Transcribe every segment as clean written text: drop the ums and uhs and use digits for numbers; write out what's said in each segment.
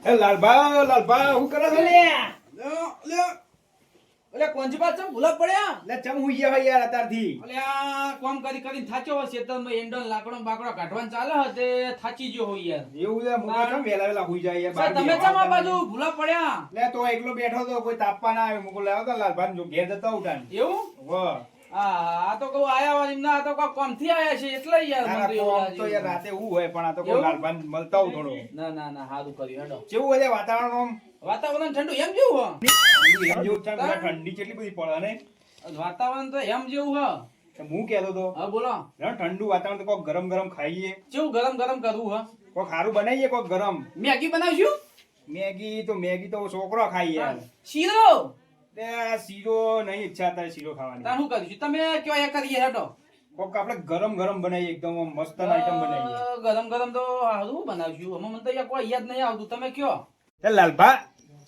એ લાલભા હું કરો છો લે? અલે કોંજી પાછો ભૂલા પડ્યા લે ચમ હું ગયા હોય યાર અત્યારથી. અલે આ કોમ કરીને થાચ્યો હોય શેતરમાં એંડો લાકડો બાકડો કાઢવાનું ચાલે હતે થાચી ગયો હોય યાર એવું છે મુકા ચમ વેલા હુઈ જાય યાર. સર તમે ચમ આ બાજુ ભૂલા પડ્યા લે તો એકલો બેઠો તો કોઈ તાપવા ના આવે મુકો લાવો તો લાલભા જો ઘેર જતા ઉઠાન. એવું વાહ આ તો કહું આયા હોય એમના આ તો કોઈ કોમ થી આયા છે એટલે યાર મને તો એવું તો યાર લાગ્યું. રાતે હું હોય પણ આ તો કોઈ એવું? લાલભા મળતા હું થોડો. ના હારું કર્યું હેડો કેવું હોય છે વાતાવરણ વાતાવરણ ઠંડુ એમ જેવું એમ જેવું છે બધા ઠંડી કેટલી બધી પડે ને. હ વાતાવરણ તો એમ જેવું હ તો હું કહેતો તો હા બોલો ઠંડુ વાતાવરણ તો કોક ગરમ ગરમ ખાઈએ, કેવું ગરમ કરવું હ કોક સારું બનાવીએ, કોક ગરમ મેગી બનાવશું મેગી તો છોકરો ખાઈએ યાર. શીરો તે આ શીરો નહીં ઈચ્છા થાય શીરો ખાવાની. તાર શું કરીશું તમે કયો એ કરીએ હેડો કોક આપણે ગરમ ગરમ બનાવીએ, એકદમ મસ્ત આઈટમ બનાવીએ. ગરમ તો હારું બનાવશું અમે મને તો યાર કોઈ યાદ નહીં આવતું તમે કયો એ લાલભા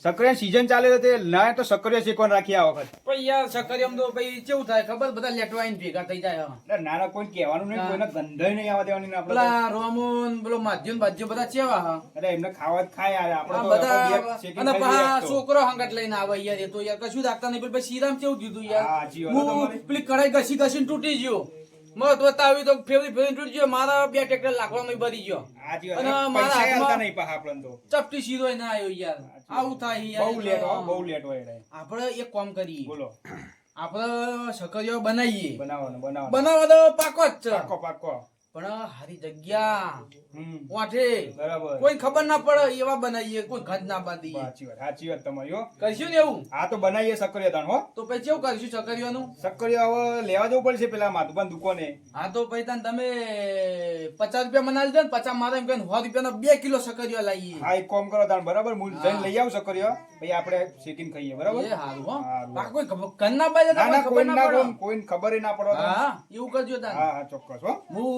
સક્રિયા સીઝન ચાલે તો તે ના તો સક્રિય શેકવાનું રાખીએ આ વખત. પણ યાર સકરિયમ તો ભાઈ કેવું થાય ખબર બધા લેટવાઈને ભેગા થઈ જાય એટલે નાના કોઈ કહેવાનું નહીં, કોઈને ગંધાઈ નહીં આવવા દેવાની ને આપણે તો. પેલા રોમન પેલો માધ્યમ બાજ્ય બધા ચેવા હા અરે એમને ખાવા જ ખાય યાર, આપણે તો બધા આપણે બે શેકીને અને ખાઈએ પા એક તો. છોકરો હંગાટ લઈને આવે યાર એ તો યાર કશું રાખતા નહીં પછી શ્રીરામ કેવું દીધું હા, યાર સાચી વાત હો હું તમારી. પેલી કઢાઈ ઘસીને તૂટી ગયો મત બતાવી તો ફેવરી તૂટી ગયો મારા 2 ટ્રેક્ટર લાકડામાં ભરી ગયો સાચી વાત. અને પૈસા મારા આલતા હાથમાં નહીં પાછા આપણને તો. ચપટી શીરો ના આવ્યો યાર આવું થાય યાર બહુ લેટ હો, બહુ લેટ હોય એટલે. આપણે એક કામ કરીએ બોલો આપણે સકરિયો બનાવીએ બનાવો બનાવવા તો પાકો જ છે પાકો. પણ હારી જગ્યા હમ ઓઠે બરાબર. કોઈ ખબર ના પડે એવા બનાવીએ કોઈ ઘટ ના બાંધીએ સાચી વાત તમારી હો. કરશું ને એવું આ તો બનાવીએ સક્રિય તાણ હો. તો પછી કેવું કરશું સકરિયાનું સક્રિય હવે લેવા જવું પડશે પેલા માધુબાન દુકાને. હા તો પછી તાન તમે 50 રૂપિયા મનાલી દો ને 50 મારે એમ કે 100 રૂપિયાનો 2 કિલો સકરિયો લાવીએ હા એક કામ કરો તાણ બરાબર, હું જઈને લઈ આવું સક્રિય, પછી આપણે શેકીને ખાઈએ બરાબર. એ હારું હો હારું. બાકી કોઈ ઘર ના બાજે ના ના ખબર ના પડે કોઈને ખબર ના પડે. હા એવું કરજો તાન હા ચોક્કસ હો. હું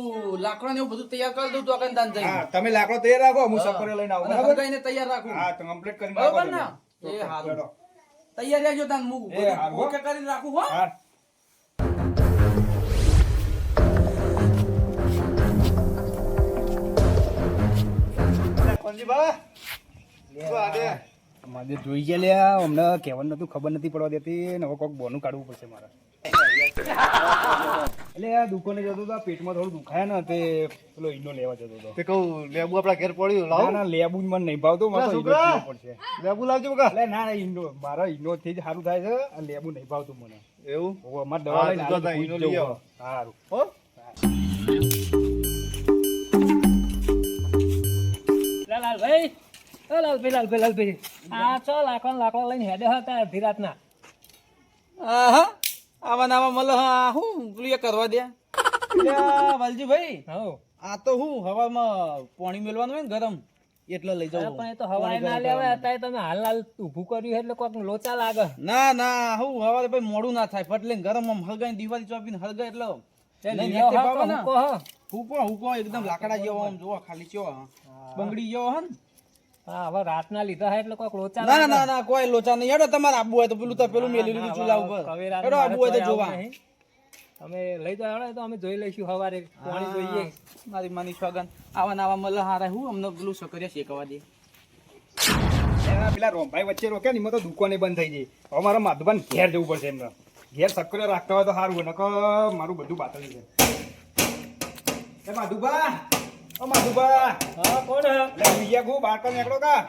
લાકડા ને એવું બધું તૈયાર કરી દઉં તો આગળ તાન જઈ હા તમે લાકડો તૈયાર રાખો, હું સક્રિય લઈને આવું અને બરાબર. હરગાઈને તૈયાર રાખું હા તો કમ્પ્લીટ કરીને બરાબર રાખો ને તમે. એ હારું ચલો. તૈયાર રહેજો તાન હું એ હારું હો. ઓકે કરીને રાખું હો હા મારે જોઈ ગયા લ્યા, અમને કહેવાનું નતું, ખબર નથી પડવા દેતી ને હવે કોક બોનું કાઢવું પડશે મારે. એટલે આ દુકાને જતો હતો, પેટમાં થોડું દુખાય ને તે પેલો ઈનો લેવા જતો હતો. તે કહું લેબુ આપડા ઘેર પડ્યું ના ના લેબુ જ મને નહીં ભાવતું, મારે તો ઈનો જ પીવો પડશે. લેબુ લાવજો બકા. એટલે ના ના ઈનો મારા ઈનો થી જ સારું થાય છે, આ લેબુ નહીં ભાવતું મને. એવું ઓહો, મારે દવા લઈને હા, આવી ઈનો જવું લઈ છે. આવો. સારું હો લાલભાઈ આ ચો લાકડો લઈને હેડે હતા અડધી રાતના આહા આવા નાવા મલ હા હું પેલું એ કરવા દે વાલજીભાઈ હો આ તો હું હવામાં પાણી મેલવાનું હોય ને ગરમ એટલે લઈ અરે જાઉં પણ એ તો હવાય ના લેવાય અત્યારે તમે હાલ ઊભું કર્યું એટલે કોઈક લોચા લાગે ના હું હવારે ભાઈ મોડું ના થાય ફટ લઈને ગરમ આમ હળગાઈને દિવાળી ચોપીને હળગાય એટલે તે લઈને લીલો હેઠે હા પાડો ને. કે હુંકો હા? હુકો એકદમ લાકડા જેવો આમ જોવો ખાલી ચેવો બંગડી જેવો હે ને હા હવે રાતના લીધા હે એટલે કોઈક લોચા ના લાગે. ના કોઈ લોચા નહીં હેડો તમારે આબુ હોય તો પેલું મેલી લીધું ચૂલા ઉપર કવેરાનું હેડો આબુ હોય તો મારે જોવા આવું નહીં. અમે લઈ જાવ તો અમે જોઈ લઈશું હવારે પાણી જોઈએ મારી માની સ્વાગન આવા નાવા મલ હારા હું અમને પેલું સકરિયા શેકવા દે એના પેલા રોમભાઈ વચ્ચે રોક્યા ને એમાં તો દુકાને બંધ થઈ જાય. હવે મારા માધુબાન ઘેર જવું પડશે એમને. ઘેર સક્રિય રાખતા હોય તો સારું હોય, નકર મારું બધું બાતળી છે. એ માધુબા, ઓ માધુબા, હા કોણ લે બીજા ગુ બાર કર નીકળો કા.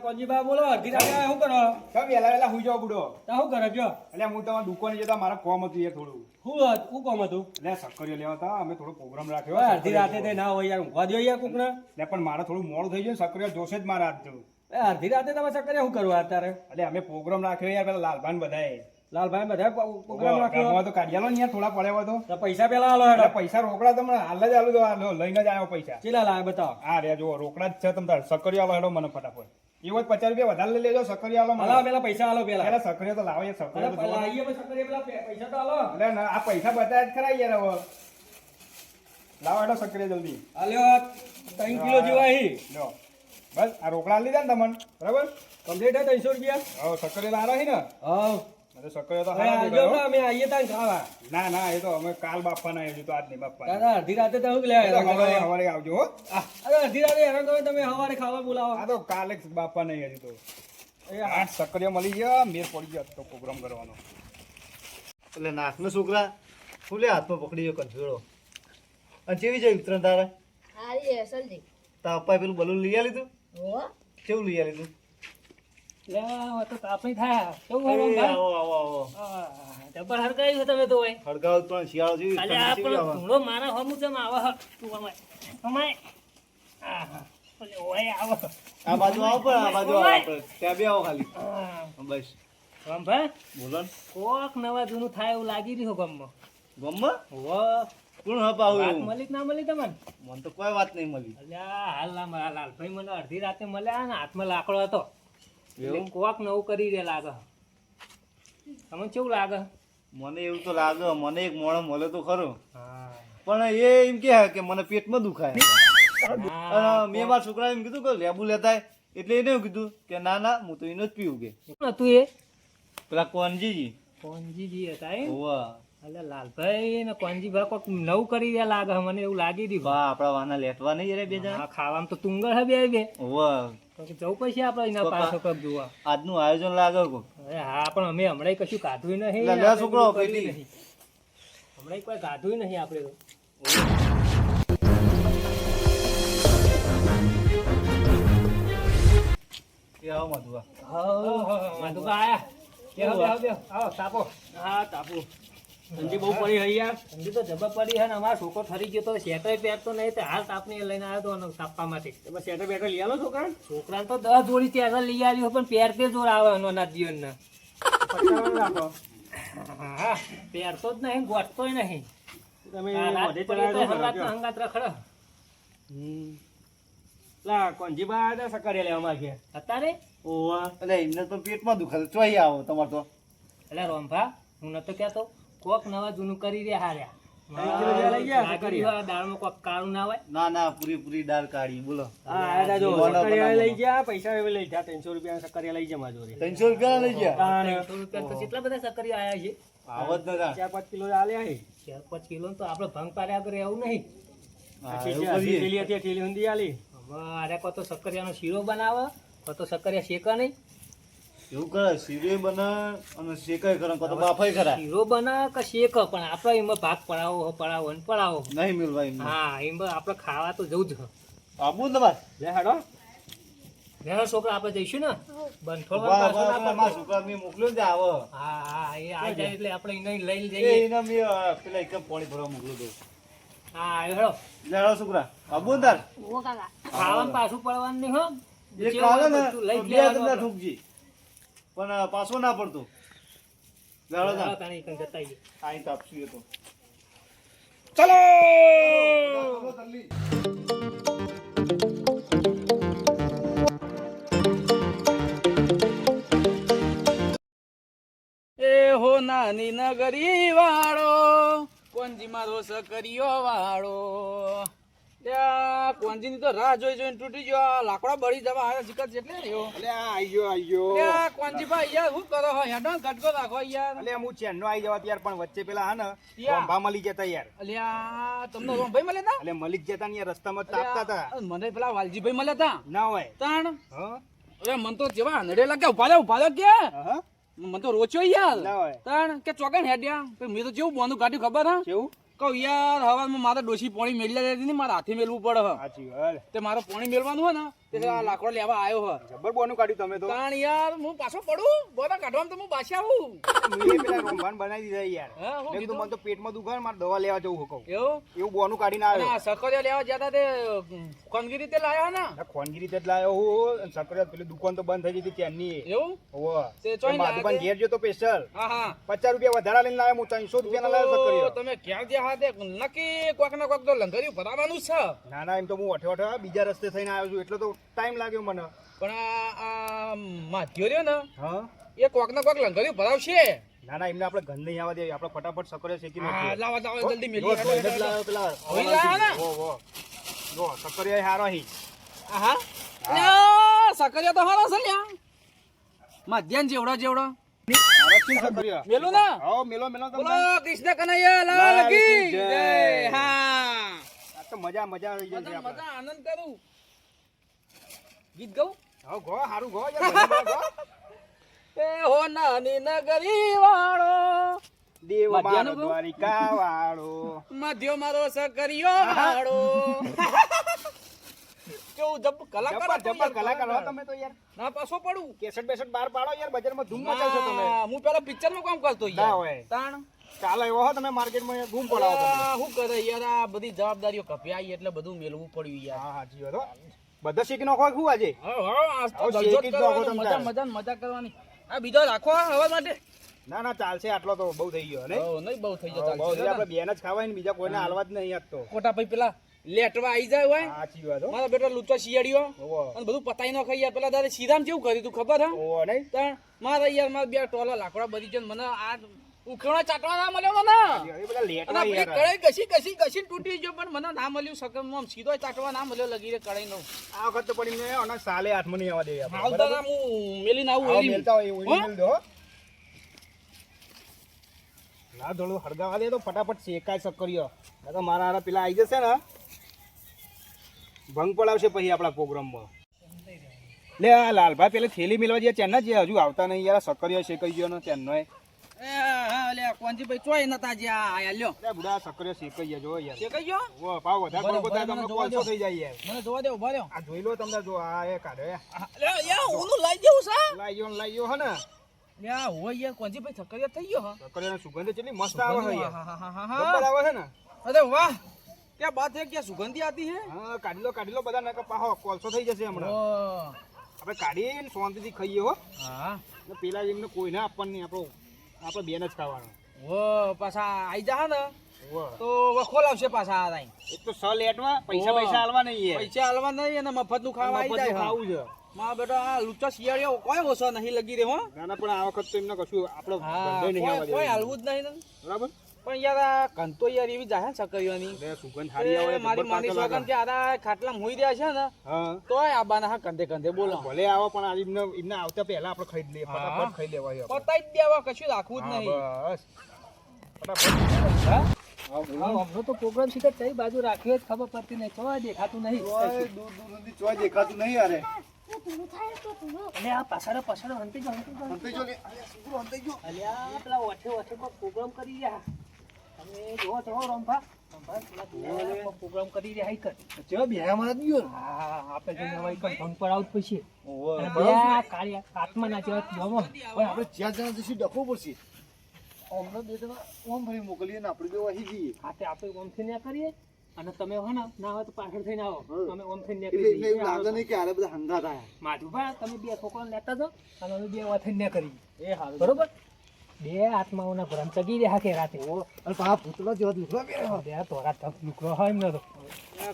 કોજીબા બોલો અડધી રાતે શું કરો કેમ વેલા વેલા હુઈ જાઓ બુડો. શું કરો છો એટલે હું તમારા દુકાને જતા મારા કોમ હતું એ થોડું. શું કામ હતું એટલે સક્રિય લેવા હતા, અમે થોડો પ્રોગ્રામ રાખ્યો. અડધી રાતે તે ના હોય યાર ઊંઘવા દો યાર કોકને એટલે પણ મારે થોડું મોડું થઈ ગયું, સક્રિય જોશે જ મારા હાથ જેવું. અડધી રાતે તમે ચક્કર શું કરવા અત્યારે એટલે અમે પ્રોગ્રામ રાખ્યો યાર, પેલા લાલભાન બધાએ. લાલભાઈ બધા પ્રોગ્રામ રાખ્યો ગામમાં તો કાઢી આલો ને યાર, થોડા પડ્યા હોય તો. તો પૈસા પેલા આલો હેડો એટલે પૈસા રોકડા તમને હાલ જ આલું તો આ લો, લઈને જ આવ્યો પૈસા. ચેલા લાવે બતાવો હા રે જો રોકડા જ છે, તમે સક્રિય આલો હેડો મને ફટાફટ. એવો જ 50 રૂપિયા વધારે લઈ લેજો, સક્રિય આલો મને. આલો પેલા પૈસા આલો પેલા પેલા સક્રિય તો લાવો યાર, સક્રિય તો જોવો. આઈએ પછી ચક્કર પેલા પૈસા તો આલો એટલે ના, આ પૈસા બતાવ્યા જ ખરા યાર હવે. લાવો હેડો સક્રિય જલ્દી. આલ્યો 3 કિલો જેવા હી લો બસ આ રોકડા લીધા ને તમને બરાબર. કમ્પ્લીટ હે 300 રૂપિયા હવે સક્રિય લારા હી ને. હા અરે સક્કરિયા તો હવે હારા આવજો દેખાય, હમણાં અમે આવીએ તાન ખાવા હો. ના ના એ તો અમે કાલ બાપવાના હજુ તો આજ નહીં બાપવાના. દાદા અડધી રાતે તો હું લે એ તો હવારે હવારે આવજો હો. અરે અડધી રાતે હેરાન કરો તમે સવારે ખાવા બોલાવો આ તો કાલે જ બાપા નહીં હજુ તો. આઠ સક્કરિયા મળી ગયા, મેર પડી ગયા તો પ્રોગ્રામ કરવાનો. એટલે નાકનો છોકરા શું લે હાથમાં પકડી ગયો કંઠેડો. અને કેવી જાય ઉત્તરાયણ તારે? હારી અસલજી તારા પપ્પાએ પેલું બલૂન લઈ લીધું? હો કેવું લઈ લીધું? લે હવે તો તાપણી થાય કેવું એ, હોય આવો આવો આવો. જબર હરકાઈ છે તમે તો હોય હળગાવ પણ શિયાળો જેવી કાલે ઠંડી આ જેવી પેલો આવે. ધૂળો મારા હમું જેમ આવે હ. તું અમાય અમાય આહા ઓલે ઓય આવો આ બાજુ આવો પણ આ બાજુ આવો આપણે. ત્યાં બે આવો ખાલી. બસ રામભા બોલો ને. કોક નવા જૂનું થાય એવું લાગી રહ્યું ગામમાં ગમમાં હો કોણ હપાવું વાત એવું? મળી કે ના મળી તમને મને તો કોઈ વાત નહીં મળી. અલ્યા હાલ ના મારા લાલભાઈ મને અડધી રાતે મળ્યા ને હાથમાં લાકડો હતો એટલે એવું? કોક નવું કરી દે લાગે તમને કેવું લાગે મને એવું તો લાગે મને એક મોણો મળે તો ખરો હા પણ એ એમ કે મને પેટમાં દુખાય. અને મેં મારા છોકરાએ એમ કીધું કે લેબુ લેતા આય. એટલે એને એવું કીધું કે ના ના હું તો એનો જ પીવું કે. કોણ હતું એ પેલા કોનજીજી. કોનજીજી હતા એ હોવા એટલે લાલભાઈ ને કોનજીભાઈ કોક નવું કરી દે લાગે મને એવું લાગી રહ્યું બા આપણા વાના લેટવા નહીં રે બે હા જણા. ખાવામાં તો તુંગર હે બે હોવા તો કે જવું પડશે આપણે એના પપ્પા. પાછો કપ જોવા આજનું આયોજન લાગે કો. અરે હા પણ અમે હમણાં કશું ગાધું નહીં લે, લે આપણે છોકરો, બધું કર્યું પેટી. નહીં. હમણાં કોઈ ગાધું નહીં આપણે તો એ આવો મધુઆ. માધુકા આયા બેહો, બેહો, બેહો. આવો તાપો હા તાપો ઠંડી બહુ પડી રહી યાર ઠંડી તો જબર પડી છે ને અમારો છોકરો ઠરી ગયો તો શેટર પહેરતો નહીં તો હાલ તાપની લઈને આવ્યો તો તાપવા માટે શેટર બેટર લઈ આવો છોકરા છોકરાને તો 10 જોડી ત્યાં લઈ આવ્યો પણ પહેરતે જોર આવે એના જીવનના હા પહેરતો જ નહીં ગોઠતોય નહીં તમે હંગાત રખડો અત્યારે એટલે એમને તો પેટમાં દુખે ચોઈ આવો તમારે તો. એટલે રોમભા હું નતો કહેતો કોક નવા જૂનું કરી રહ્યા હાર્યા દાળમાં કોક કાળું ના હોય ના ના પૂરી દાળ કાઢી બોલો. લઈ ગયા પૈસા લઈ ગયા 300 રૂપિયા સક્કરિયા લઈ ગયા મારી 300 રૂપિયા લઈ ગયા. 300 રૂપિયા તો કેટલા બધા સક્કરિયા આયા છે આવત નતા. 4-5 કિલો આલ્યા છે 4-5 કિલો તો આપણે ભંગ પાડ્યા કરે એવું નહીં હા, એવું કરીએ. અરે કો તો સક્કરિયાનો શીરો બનાવે કો તો સક્કરિયા શેકા નહીં એવું કરે શીરે બને અને શેકાય કરે કો તો બાફાય ખરા. શીરો બનાવે કે શેક પણ આપણે એમાં ભાગ પડાવો ને પડાવો નહીં મિલવા એમને. હા એમાં આપણે ખાવા તો જવું જ હ. આબુ ને તમારે? વેરો છોકરા આપણે જઈશું ને બંધોળ વાહ, પાછો વાહ, ના વાહ, મારા છોકરા મેં મોકલ્યો ને આવો. હા હા એ આવી જાય એટલે આપણે એને લઈ એ જઈએ એના મેં પેલા એકદમ પાણી ભરવા મોકલ્યો તો. હા હેડો લે હાલો છોકરા આબુ ને તાર? ઓ કાકા ખાવાનું પાછું પડવાનું નહીં હો એક જેવું કાલે ને હોય બધું લઈ તો જ બે લેવાનું ધંધા આપણે. ઠૂકજી. પણ પાછો ના પડતો. લે હાલો તાર. હા, તાણી કંઈ જતા આવીએ. આઈ તાપસી એ તો. ચલો ચલો જલ્દી. એ હો નાની નગરી વાળો કોનજી મારો સકરિયો વાળો કોનજી ની તો રાહ જોઈ જોઈને તૂટી ગયો આ લાકડા બળી જવા આવ્યા શિકર જેટલે રહ્યો આઈ કોનજી ભાઈ યાર શું કરો હો હેડો ગટકો રાખો યાર અલે હું ચેન્નો આવી જવા ત્યાર પણ વચ્ચે પેલા હા ને યા. રંભા મળી જતા યાર અલ્યા તમને ભાઈ મળ્યા તા એટલે મળી જ જતા ને યાર રસ્તામાં જ તાપતા હતા અલ્યા, મને પેલા વાલજીભાઈ મળ્યા તા ના હોય તાણ હા અરે મન તો જેવા નડે લાગે ઉભા લે કે હા મન તો રોચ્યો યાર ના હોય તાણ કે ચોકન હેડ્યા મેં તો જેવું બોનું કાઢ્યું ખબર હા કેવું કહું યાર હવામાં મારે ડોશી પાણી મેળવી લેતી ને મારા હાથે મેળવું પડે હ સાચી વાત તે મારે પાણી મેળવાનું હોય ને તે આ લાકડો લેવા આવ્યો હ જબર બોનું કાઢ્યું તમે તો તાણ યાર હું પાછો પડું બોના કાઢવામાં તો હું પાછી આવું મેં પેલા રોંભાન બનાવી દીધા યાર હા, હું મેં કીધું કીધું? મને તો પેટમાં દુખે ને મારે દવા લેવા જવું કહું એવું એવું બોનું કાઢીને અને આવ્યો આ સકરિયા લેવા જતા તે કોનગીરી તે લાયા ને આ ખોનગીરી તે જ લાયો હું સકરે પેલી દુકાન તો બંધ થઈ ગઈ હતી ત્યાંની એવું ઓવા તે ચોઈ માધુબાન લાગે? ઘેર જો તો સ્પેશિયલ હા હા 50 રૂપિયા વધારા લઈને લાવ્યો હું 300 રૂપિયા ના લાવ્યો તો સકરિયો તમે ક્યાં જ્યાં હાથે નક્કી કોક ના કોક તો લંગરિયું ભરાવાનું જ છે ના ના એમ તો હું અઠે બીજા રસ્તે થઈને આવ્યો છું એટલે તો ટાઈમ લાગ્યો મને પણ આ માધ્યો રહ્યો ને હા એ કોક ના કોક લંગરિયું ભરાવશે ના ના એમને આપણે ગંધ નહીં આવવા દે આપણે ફટાફટ સકરે શેકી હા નાખીએ લાવા લાવા જલ્દી મેલી જો ધોઈને જ લાવ્યો પેલા ધોઈ લાવ્યા ને? વો વો જો સકરિયા હારો હી હા સકરિયા તો હારા છે લ્યા મધ્યાન જેવડો જેવડો આરક્ષિત છોકરીઓ. મેલું ના આવો, મેલો મેલો તમને. બોલો કૃષ્ણ કનૈયા લાલ લાલ કી કી જય. જય. હા આ તો મજા મજા આવી જશે મજા આપણે. મજા આનંદ કરું ગીત ગાઉં હો ગો હારું ગો યાર ભલે ગો. એ હો નાની નગરી વાળો દેવ મધ્યનું મારો ગો? દ્વારિકા વાળો. મધ્યો મારો સકરિયો વાળો કેવું જબ કલાકાર જબર હતો જબર યાર, કલાકાર હો તમે તો યાર. ના પાછો પડું કેસેટ બેસેટ બહાર પાડો યાર, બજારમાં ધૂમ મચાવશો તમે. ના, હું પેલા પિક્ચર નું કામ કરતો ના યાર હોય. તાણ ચાલો એવો હો તમે માર્કેટમાં ધૂમ પડાવો તમે. શું કરે યાર આ બધી જવાબદારીઓ કપ્યા એટલે બધું મેલવું પડ્યું યાર હા હાચી વાત હો. બધા શીખી નાખો શું આજે? આજ તો આવો જલસો જ શેકી જ નાખો કરવાનો, તમ મજા તાર. મજા કરવાની આ બીજો રાખો હવા માટે ના ના ચાલશે, આટલો તો બહુ થઈ ગયો નહીં? નહીં બહુ થઈ બહુ જતા થઈ ગયો. આપણે બેન જ ખાવાય ને બીજા કોઈને હાલવા જ નહીં આજ તો. ખોટા ભાઈ પેલા લેટવા આવી જાય હોય સાચી વાત હો. મારા બેટા લુચ્ચા શિયાળીઓ ઓવો. અને બધું પતાઈ નો ખાઈ પેલા દાદા સીધામ કેવું કર્યું તું ખબર હા ઓવો નહીં? તાણ મારા યાર મારા બે ટોલા લાકડા બધી છે મને આ ઉખેણો ચાટવા ના મળ્યો મને એ બધા અને લેટવા પેલી યાર. કડાઈ ઘસી તૂટી ગયો પણ મને ના મળ્યું સકમ આમ સીધો ચાટવા ના મળ્યો લગી રે કડાઈ નો આ વખત તો પડી મેં અને સાલે હાથમાં નહીં આવવા દે આપણે. હાલ તો બરાબર? ના હું મેલીને આવું આવો ઓલી. મેલતા હોય એવું હો? મેલ દો હો. ના થોડું હળગાવા દે તો ફટાફટ શેકાય સક્કરીઓ. ના તો મારા હારા પેલા આવી જશે ને ભંગ પડાવશે પછી આપણા પ્રોગ્રામમાં. લે આ લાલભાઈ પેલે થેલી મેળવા જઈએ ત્યાંના જ હજુ આવતા નહીં યાર. સક્કરીઓ શેકાઈ ગયો ને ત્યાંનો એ હા લે કોનજીભાઈ ચોય નતા જ્યાં આયા લ્યો બુડા સક્કરીઓ શેકાઈ ગયા જો યાર. છે કઈ ગયો ઓ ભાવ વધારે બરાબર, પડતો થાય તો મને તમને જોવા કોલસો દો. થઈ જાય યાર. મને જોવા દે ઉભા રહ્યો આ જોઈ લો તમને જો આ એ કાઢો એ. લે યાર ઓનું લઈ જવું છે લાઈયો હે ને. લ્યા હોય યાર કોનજીભાઈ થકરિયા થઈ ગયો હા સક્કરીઓની સુગંધ કેટલી મસ્ત આવે છે યાર. હા જબ્બર આવે છે ને. અરે વાહ क्या बात है क्या सुगंधी आती है હા કાઢી લો બધા નકર પાહો કોલસો થઈ જશે હમણાં. આપણે કાઢીને શાંતિથી ખાઈએ હો. હા ને પેલા એમને કોઈને આપવાનું નહીં, આપણે બેન જ ખાવાનું. વો પાછા આઈ જા ને હોવે. તો વખોલ આવશે પાછા આ તાઈ એક તો સ લેટમાં પૈસા હોવે. પૈસા હાલવા નહીં યાર. પૈસા આલવા નહીં અને મફત નું ખાવા આવી જાય ખાવું છે. માં બેટા આ લુચ્ચા શિયાળીઓ કોઈ ઓછો નહીં લગી રે હો ના ના પણ આ વખત તો એમને કશું આપણો હા ધંધો નહીં આવવા કોઈ દેવાનો. હાલવું જ નહીં ને બરાબર. પણ યાર આ કંતો યાર એવી જાહે સકરીઓની લે સુગંધ સારી આવે, મારી જબ્બર માની પાકે લાગે. સોગન કે આરા ખાટલા મોઈ રહ્યા છે ને હા તોય આબાના હા કંધે કંધે બોલો ભલે આવો પણ આ એમને આવતા પહેલા આપણે ખાઈ જ લઈએ. હા. ફટાફટ ખાઈ લેવાય આપણે. પતાઈ જ દેવા કશું રાખવું જ હા, નહીં બસ ફટાફટ. હમણાં તો પ્રોગ્રામ સીધા કઈ બાજુ રાખ્યો જ ખબર પડતી નહીં ચોય દેખાતું નહીં ઓય, દૂર દૂર સુધી ચોય દેખાતું નહીં યાર. અને આ પાછળ હંતી જો હંતાઈ જો લે. અરે, છોકરો હંતાઈ ગયો. અલ્યા પેલા ઓઠે પર પ્રોગ્રામ કરી રહ્યા તમે જો તો રંભા પ્રોગ્રામ કરી રહ્યા કર ચેવા બેહ્યા મારા દિયો. હા આપણે જો નવાઈ કર ભંગ પર આઉટ પછી ઓવે. અને બે કાળિયા આત્મા ના જેવા જોવો ઓય, આપણે ચાર જણા જઈશું, ડખવું પડશે. હમણાં બે જણા ઓમ ભાઈ મોકલીએ ને આપણે બે વાહી જઈએ. હાથે આપણે ઓમ થી ના કરીએ અને તમે હો ને ના હોય તો પાછળ થઈને આવો હા. અમે ઓમ થઈને એટલે એટલે એવું લાગે નહીં કે હારે બધા હંગા થાય. માધુભા તમે બે છોકરાને લેતા જાઓ અને અમે બે વાથે ના કરી એ હાલ બરોબર બે આત્માઓના ભ્રમ ચગી રહ્યા કે રાતે અને પાછા ભૂતળા જેવા લુગડા પહેર્યા. બે તોરા તપ લુકડો હોય એમને તો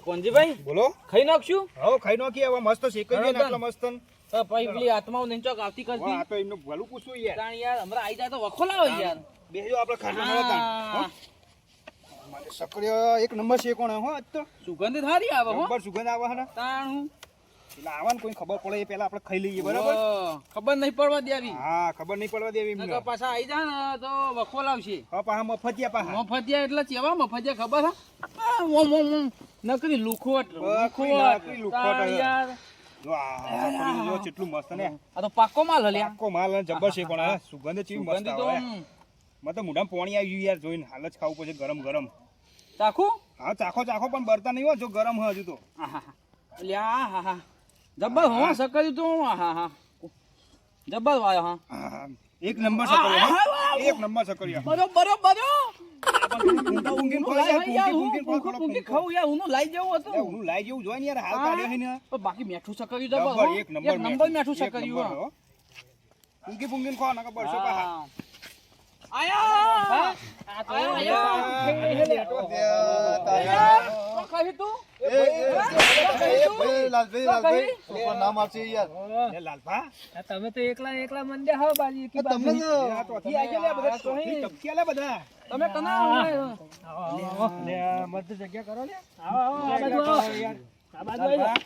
કોનજીભાઈ બોલો. ખાઈ નાખશું હવે ખાઈ નાખીએ. હવે મસ્ત શેકાઈ ગયો ને આટલો મસ્ત. તો પછી પેલી આત્માઓ નહીં ચોક આવતી વાહ, કરતી આ તો એમનું ભલું પૂછવું યાર. તાણ યાર હમણાં આઈ જાય તો વખો લાવો યાર બેહજો આપણે ખાટલામાં હતા. હો? મારે સક્રિય એક નંબર છે કોણ હો આજ તો. સુગંધ સારી આવે હો નંબર સુગંધ આવે છે ને. તાણ હું એટલે આવવાનું કોઈ ખબર પડે એ પહેલા આપણે ખાઈ લઈએ બરાબર. ખબર નહીં પડવા દેવી હા ખબર નહીં પડવા દેવી એમને. નકર પાછા આઈ જાય ને તો વખો લાવશે હા પાછા મફતિયા પાછા. મફતિયા એટલે ચેવા મફતિયા ખબર હે આ ઓમ ઓમ ઓમ નકરી લુખોટ નકરી લુખોટ. તાણ યાર જો આ સક્રિય જો કેટલું મસ્ત ને. આ તો પાક્કો માલ હલ્યા આખો માલ અને જબ્બર છે પણ હા, સુગંધ ચેવી મસ્ત સુગંધી તો આવે. મને તો મોઢામાં પાણી આવી ગયું યાર જોઈને. હાલ જ ખાવું પડશે ગરમ ગરમ. ચાખું હા ચાખો પણ બરતા નહીં હોય જો ગરમ હોય હજુ તો. લ્યા હા હા જબ્બર હો સકરી તો હા હા જબ્બર વાયો હા હા, એક નંબર સક્રિય હો. એક નંબર સક્રિય. બરોબર ઊંઘીને ખોલો યાર, ઊંઘીને ખોલો, ખોલો, ઊંઘી ખાવું યાર હું લાઈ જવું હતું લે, ઊંઘું લાઈ જેવું જોઈ ને યાર હાલ કાઢ્યો છે ને. પણ બાકી મેઠું સકર્યું જબ્બર, જબર એક નંબર મેઠું એક સકર્યું નંબર હો. ઊંઘી ખો નકર બરસો પાછા. આયા લાલભાઈ છોકરો ના મારશે યાર. લે લાલભા તમે તો એકલા મંડ્યા હો બાજી એકી બાજુ તમને તો આ તો થી આવી ગયા બધા ચોથી ટપકી આલે બધા. તમે કના મત જગ્યા કરો ને આવો આ બાજુ આવો. આ બાજુ આવો.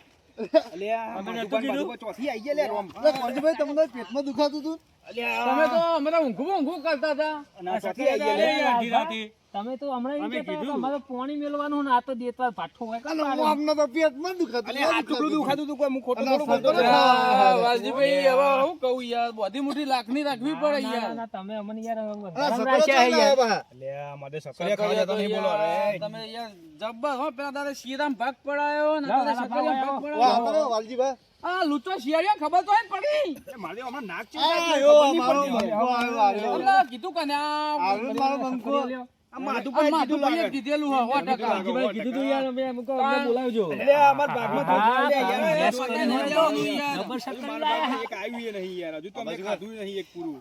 અલ્યા અમે નતું માધુભાઈ કીધું? માધુભાઈ ચોથી આઈ ગયા લે રોમ અરે કોંજીભાઈ તમને પેટમાં દુખાતું હતું તમે તો અમને ઊંઘું કરતા હતા. અને આ ચોથી આઈ ગયા લે અડધી રાતે. તમે તો હમણાં એમ અમે કહેતા હતા, કીધું. અમારે પાણી મેળવાનું ને આ તો દેતવા પાઠો હોય અને હું અમને તો પેટમાં દુખાતું અલ્યા આ ટુકડું દુખાતું હતું કોઈ હું ખોટું અને થોડું બોલતો સકરે હતો. આ વાલજીભાઈ હવે હું કહું યાર બધી મોટી લાખની રાખવી પડે યાર. ના, તમે અમને યાર અરે ગરમ સકરે રાખ્યા ચાલે યાર. બા. અલ્યા મારે સકરિયા ખાવા જતા નહીં બોલો રે તમે યાર જબ્બર હો પેલા તારે શિયાળામાં ભાગ પડાયો ને તારે લાવો, સકરિયામાં ભાગ વાહ, પડાયો. કરો, વાલજીભાઈ. આ લુચ્ચો શિયાળિયા ખબર તો હોય ને પડી. મારે હમણાં નાક છે આયો, મારો બંકો આવ્યો. તમને કીધું કે ના આવ્યો મારો બંકો. આ માધુભાઈ કીધું ભાઈએ લાગે. કીધેલું હો, સો ટકા. હાજીભાઈ કીધું તું યાર અમે અમુક અમને બોલાવજો. અલ્યા અમાર ભાગમાં થોડું લે યાર. હા, પતાઈ નહીં લેવાનું યાર. જબર શક્કર મારા લાયા. ભાગમાં એક આવ્યું ય નહીં યાર હજુ તો અમે ખાધું ય નહીં એક પૂરું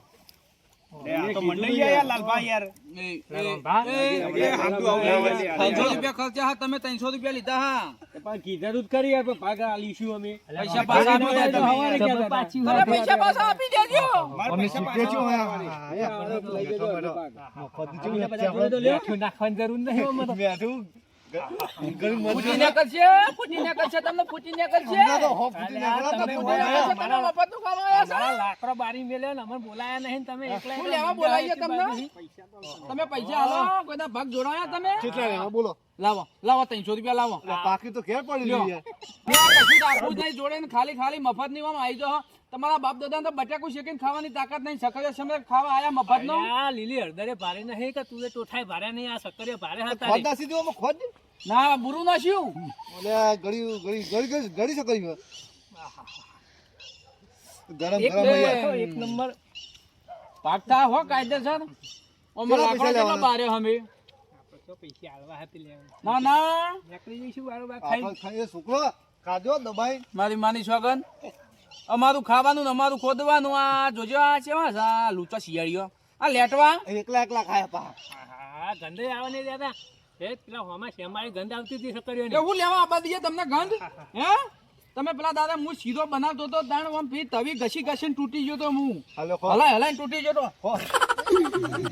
લે આ તો મંડાઈ ગયા યાર લાલભાઈ યાર એ હામદું આવું લાગે યાર. 300 રૂપિયા ખર્ચા હા તમે 300 રૂપિયા લીધા હા પણ કીધા તું જ ખરી યાર, પણ ભાગ આલીશું અમે. પૈસા પાછા આપી દેજો. જબર પાછી અરે પૈસા પાછા આપી દેજો. મારા અમે પૈસા શીખે છો પાછા હા, આવવાના. હા, લઈ જજો બેઠો, ભાગ. મફત અમે જેવું બધા છે જોડે તો આપણે. લ્યો. નાખવાની જરૂર નહીં અમે તો. બેઠું. ઘણી મજા ફૂટીને કરશે તમને ફૂટીને કરશે હમણાં તો હોપ ફૂટી નીકળ્યા તો તમે ફૂટી તમે ગયા. મફતનું ખાવા આવ્યા છો? મારા લાકડો બારી મેલ્યો ને અમને બોલાયા નહીં ને તમે એકલા શું એકલા લેવા બોલાવીએ તમને તમે પૈસા હાલો કોઈના ભાગ જોડાયા તમે કેટલા લેવા બોલો લાવો 300 રૂપિયા લાવો એટલે બાકી તો ઘેર પડી લ્યો. રહી છે. મેં આ કશું રાખવું જ નહીં જોડે ને ખાલી મફત ની આવી જાઓ તમારા બાપ દાદા તો બટાકું શેકીને ખાવાની તાકાત નહીં સકરિયા સમય ખાવા આયા મફત નો આ લીલી હળદરે ભારે નહીં કે તું એ ટોઠાય ભારે નહીં આ સક્કરીએ ભારે હતા ખોદ નાસી દો, આમાં ખોદ દે. ના બુરું ના શું ઓલે આ ગળી શકે છે. ગરમ એક ગરમ બે. યાર. એક નંબર પાકતા હો કાયદેસર ઓમે કેટલા લાકડા પૈસા કેટલા લેવાના? બારે અમે તો પૈસા હાલવા હતી લેવા ના ના નીકળી જઈશું બારોબાર આપણે ખાઈ ખાઈએ છોકરો ખાજો દબાઈ. મારી માની સોગન અમારું ખાવાનું ને અમારું ખોદવાનું આ જોજો આ કેવા છે આ લૂચા શિયાળીઓ આ લેટવા એકલા એકલા ખાયા પા. હા ગંધ આવે નહીં દાદા એ પેલા હોમાં શેમાળી ગંધ આવતી હતી સક્કરીઓ એવું લેવા આપવા દઈએ તમને ગંધ હે તમે પેલા દાદા હું શીરો બનાવતો તો દાણ આમ પી તવી ઘસી તૂટી ગયો તો હું હાલો ખો. હલાઈ તૂટી ગયો તો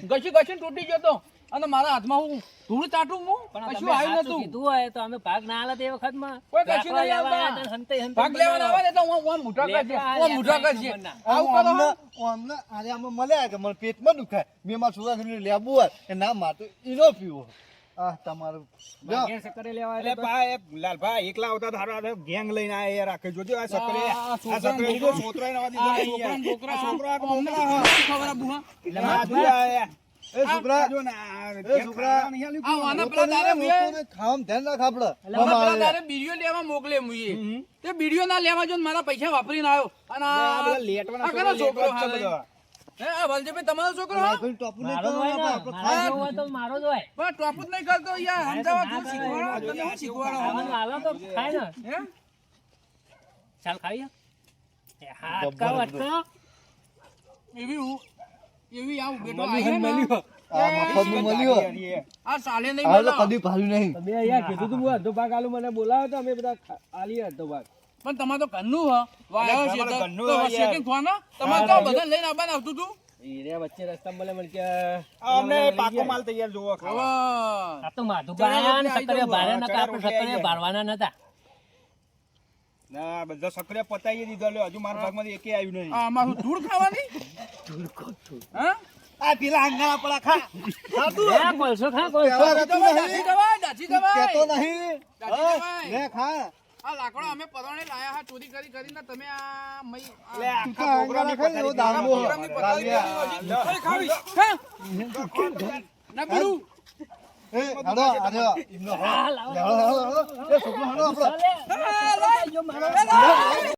ઘસી તૂટી ગયો તો અને મારા હાથમાં હું ધૂળ ચાટું હું કશું આવ્યું નતું કીધું હોય તો અમે ભાગ ના આલા તે વખતમાં કોઈ કશું નહીં આવતા. ભાગ લેવાના આવે ને તો હું મોટા કરશે હું મોટા કરશે આવું કરો હો. અમને આજે આમાં મળ્યા કે મને પેટમાં દુખાય મેં મારા છોકરા લેવું હોય કે ના મારે તો ઈનો પીવો આ તમારું લ્યો. ઘેર સક્કરે લેવા એટલે પા એ લાલભાઈ એકલા આવતા તો હારો ગેંગ લઈને આયા યાર આખે જોજો આ સકરે આ આ સકરે જો છોતરાય નવા દીધો નહીં યાર. છોકરા આ છોકરો આ અમને મોકલા ખબર આ બુહા એટલે માધુ આયા એ છોકરા જો ને આ એ ઘેર છોકરા. ખાવા નહીં આલ્યું. આ વાના પેલા દારે લોકોને ખાવામાં ધ્યાન રાખ આપણે. પેલા દારે બીડીઓ લેવા મોકલે મુએ તે બીડીઓ ના લેવા જો ને મારા પૈસા વાપરીને આવ્યો અને આ બધા આ લેટવાના આ કનો છોકરો લેટવા જ છે હાલે? બધા. હે આ વલજીભાઈ તમારો છોકરો હા? ભાઈ ટોપુ નહીં મારો જ હોય ને, કરવાનો, આપણે મારા જેવો હોય તો મારો જ હોય પણ ટોપ જ નહીં કરતો યાર સમજાવવા તું શીખવાડો તમે હું શીખવાડો ખાવાનું હાલો તો ખાય ને હે ચાલ ખાઈએ એ હા અટકાવો અટકાવો એવી આવું બેટો આયે ને આ મફતનું મળ્યું. યાર, આ સાલે નહીં આ તો મળો કદી ભાલ્યું નહીં. તમે યાર કીધું તું હું અડધો ભાગ આલું, મને બોલાવો તો અમે બધા આલીએ અડધો ભાગ. પણ તમારે તો ઘરનું હ વાયો છે તમારે તો ઘરનું તો હોય યાર. શેકીને ખવાનો તમારે તો બધા લઈને આવવાનું આવતું તું એ રહ્યા વચ્ચે રસ્તામાં મળે મને કે આ અમને પાકો માલ તૈયાર જોવો ખાવા. આ તો માધુભાઈ ને સક્કરીએ ભારે નતા આપણે સક્કરીએ ભારવાના નતા ના બધા સકરે પતાઈ દીધો લ્યો હજુ મારા ભાગમાંથી એકે આવ્યું નહીં. આમાં શું ધૂળ ખાવાની હા આ પેલા આંગણા પડા ખા. ખાતું? એ કોલસો ખા કોલસો કહેવા જતું દાચી નહીં. દવાઈ દાચી દવાઈ કહેતો નહીં. દાચી હા, દવાઈ. લે ખા. આ લાકડો અમે પરવાને લાયા હા ચોરી કરીને તમે આ મય એટલે તું તો આખા પ્રોગ્રામની આંગણા ખાઈ એવો પથારી દાંગો. પ્રોગ્રામની પતાવી લાવ્યા. અરે ખાવી હા ના બોલું એ, હાલો, હાલો. એમનો હાલો. હાલો, હાલો, હાલો. એ છોકરો હાલો આપણો.